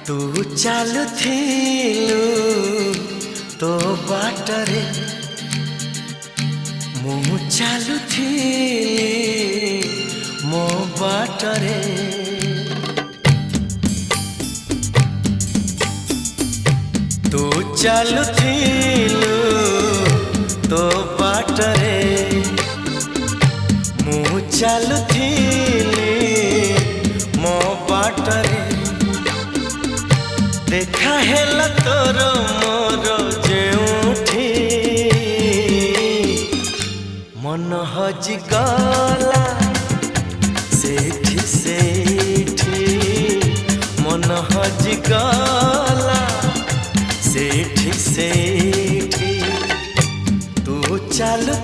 तू चालुथिलु तो बाटरे मु चालुथिली मो बाटरे। तू चालुथिलु तो बाटरे मु चालुथिली मो बाटरे। देखा हेला तोर मोर जेउठी मन हजि गला सेठी सेठी मन हजि गला सेठी सेठी। तू चालु